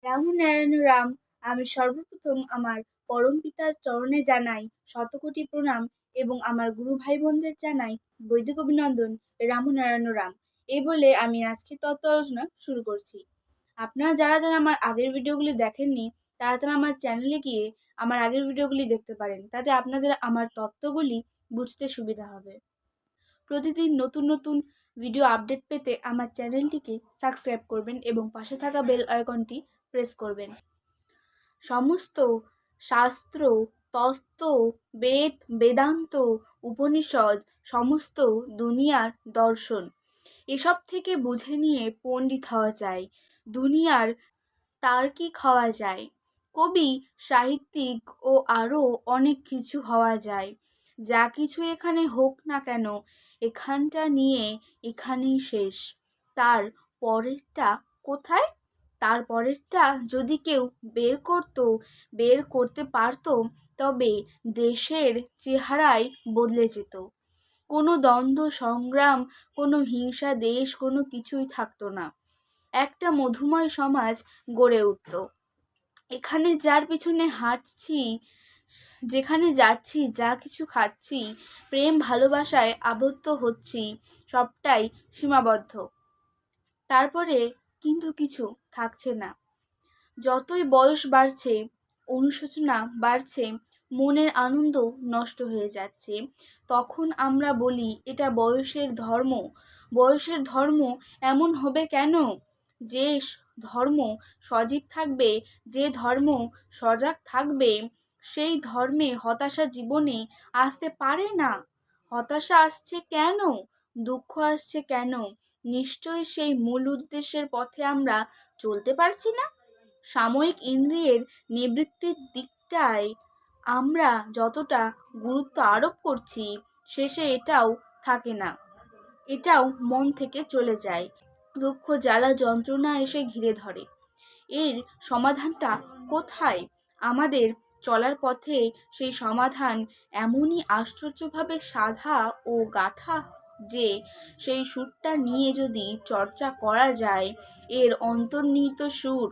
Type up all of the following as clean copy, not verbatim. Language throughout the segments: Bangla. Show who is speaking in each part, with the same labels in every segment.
Speaker 1: রামনারায়ণ রাম। আমি সর্বপ্রথম আমার পরম পিতার চরণে জানাই শতকোটি প্রণাম এবং আমার গুরু ভাই বোনদের জানাই বৈদিক অভিনন্দন। রামনারায়ণ রাম। এই বলে আমি আজকে তত্ত্ব আলোচনা শুরু করছি। আপনারা যারা যারা আমার আগের ভিডিওগুলি দেখেননি তারা তারা আমার চ্যানেলে গিয়ে আমার আগের ভিডিওগুলি দেখতে পারেন, তাতে আপনাদের আমার তত্ত্বগুলি বুঝতে সুবিধা হবে। প্রতিদিন নতুন নতুন ভিডিও আপডেট পেতে আমার চ্যানেলটিকে সাবস্ক্রাইব করবেন এবং পাশে থাকা বেল আইকনটি প্রেস করবেন। সমস্ত শাস্ত্র, তত্ত্ব, বেদ, বেদান্ত, উপনিষদ, সমস্ত দুনিয়ার দর্শন এসব থেকে বুঝে নিয়ে পণ্ডিত হওয়া যায়, দুনিয়ার তার্কিক হওয়া যায়, কবি, সাহিত্যিক ও আরও অনেক কিছু হওয়া যায়। যা কিছু এখানে হোক না কেন এখানটা নিয়ে এখানেই শেষ। তার পরেরটা কোথায়? তার পরেরটা যদি কেউ বের করতে পারত তবে দেশের চেহারাই বদলে যেত। কোনো দ্বন্দ্ব সংগ্রাম, কোনো হিংসা দেশ, কোনো কিছুই থাকতো না। একটা মধুময় সমাজ গড়ে উঠত। এখানে যার পিছনে হাঁটছি, যেখানে যাচ্ছি, যা কিছু খাচ্ছি, প্রেম ভালোবাসায় আবদ্ধ হচ্ছি, সবটাই সীমাবদ্ধ। তারপরে কিন্তু কিছু থাকছে না। যতই বয়স বাড়ছে, অনুশোচনা বাড়ছে, মনের আনন্দ নষ্ট হয়ে যাচ্ছে, তখন আমরা বলি এটা বয়সের ধর্ম। বয়সের ধর্ম এমন হবে কেন? যে ধর্ম সজীব থাকবে, যে ধর্ম সজাগ থাকবে, সেই ধর্মে হতাশা জীবনে আসতে পারে না। হতাশা আসছে কেন? দুঃখ আসছে কেন? নিশ্চয়ই সেই মূল উদ্দেশ্যের পথে আমরা চলতে পারছি না। সাময়িক ইন্দ্রিয়ের নিবৃত্তির দিকটায় আমরা যতটা গুরুত্ব আরোপ করছি, শেষে এটাও থাকে না, এটাও মন থেকে চলে যায়। দুঃখ, জ্বালা, যন্ত্রণা এসে ঘিরে ধরে। এর সমাধানটা কোথায়? আমাদের চলার পথে সেই সমাধান এমনই আশ্চর্যভাবে সাধা ও গাথা যে সেই সুরটা নিয়ে যদি চর্চা করা যায়, এর অন্তর্নিহিত সুর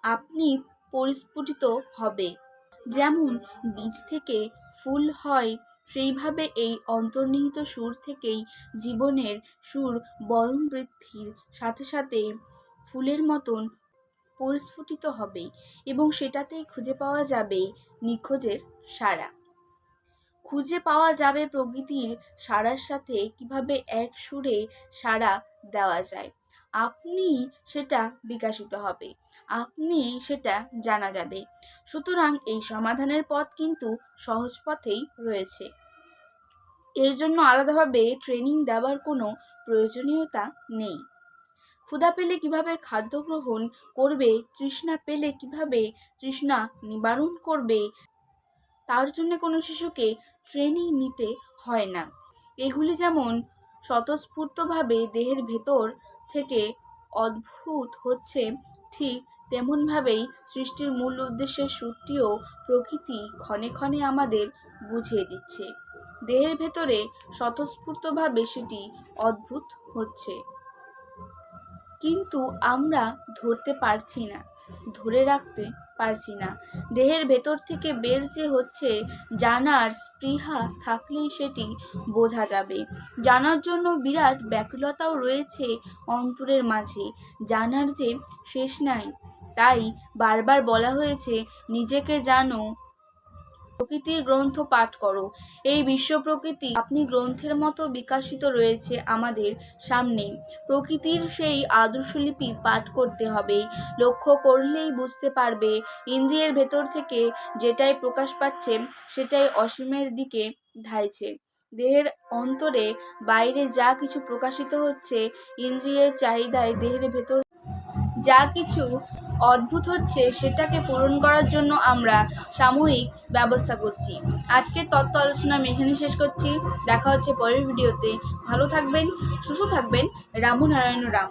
Speaker 1: আপনি পরিস্ফুটিত হবে। যেমন বীজ থেকে ফুল হয়, সেইভাবে এই অন্তর্নিহিত সুর থেকেই জীবনের সুর বয়ন বৃদ্ধির সাথে সাথে ফুলের মতন পরিস্ফুটিত হবে এবং সেটাতেই খুঁজে পাওয়া যাবে নিখোঁজের সাড়া। খুঁজে পাওয়া যাবে প্রকৃতির সাড়ার সাথে কিভাবে এক সুরে সাড়া দেওয়া যায়। আপনি সেটা বিকাশিত হবে, আপনি সেটা জানা যাবে। সুতরাং এই সমাধানের পথ কিন্তু সহজ পথেই রয়েছে। এর জন্য আলাদাভাবে ট্রেনিং দেওয়ার কোনো প্রয়োজনীয়তা নেই। ক্ষুধা পেলে কিভাবে খাদ্য গ্রহণ করবে, তৃষ্ণা পেলে কিভাবে তৃষ্ণা নিবারণ করবে, তার জন্য কোনো শিশুকে ট্রেনিং নিতে হয় না। এগুলি যেমন স্বতঃস্ফূর্তভাবে দেহের ভেতর থেকে উদ্ভূত হচ্ছে, ঠিক তেমনভাবেই সৃষ্টির মূল উদ্দেশ্যের সুরটিও প্রকৃতি ক্ষণে ক্ষণে আমাদের বুঝিয়ে দিচ্ছে। দেহের ভেতরে স্বতঃস্ফূর্তভাবে সেটি উদ্ভূত হচ্ছে, কিন্তু আমরা ধরতে পারছি না, ধরে রাখতে পারছি না। দেহের ভেতর থেকে বের যে হচ্ছে, জানার স্পৃহা থাকলেই সেটি বোঝা যাবে। জানার জন্য বিরাট ব্যাকুলতাও রয়েছে অন্তরের মাঝে, জানার যে শেষ নাই। তাই বারবার বলা হয়েছে, নিজেকে জানো, প্রকৃতির গ্রন্থ পাঠ করো। এই বিশ্ব প্রকৃতি আপনি গ্রন্থের মতো বিকাশিত রয়েছে আমাদের সামনে। প্রকৃতির সেই আদর্শলিপি পাঠ করতে হবে, লক্ষ্য করলেই বুঝতে পারবে। ইন্দ্রিয়ের ভেতর থেকে যেটাই প্রকাশ পাচ্ছে সেটাই অসীমের দিকে ধাইছে। দেহের অন্তরে বাইরে যা কিছু প্রকাশিত হচ্ছে, ইন্দ্রিয়ের চাহিদায় দেহের ভেতর যা কিছু অদ্ভুত হচ্ছে, সেটাকে পূরণ করার জন্য আমরা সাময়িক ব্যবস্থা করছি। আজকের তত্ত্ব আলোচনা আমি এখানে শেষ করছি। দেখা হচ্ছে পরের ভিডিওতে। ভালো থাকবেন, সুস্থ থাকবেন। রামনারায়ণ রাম।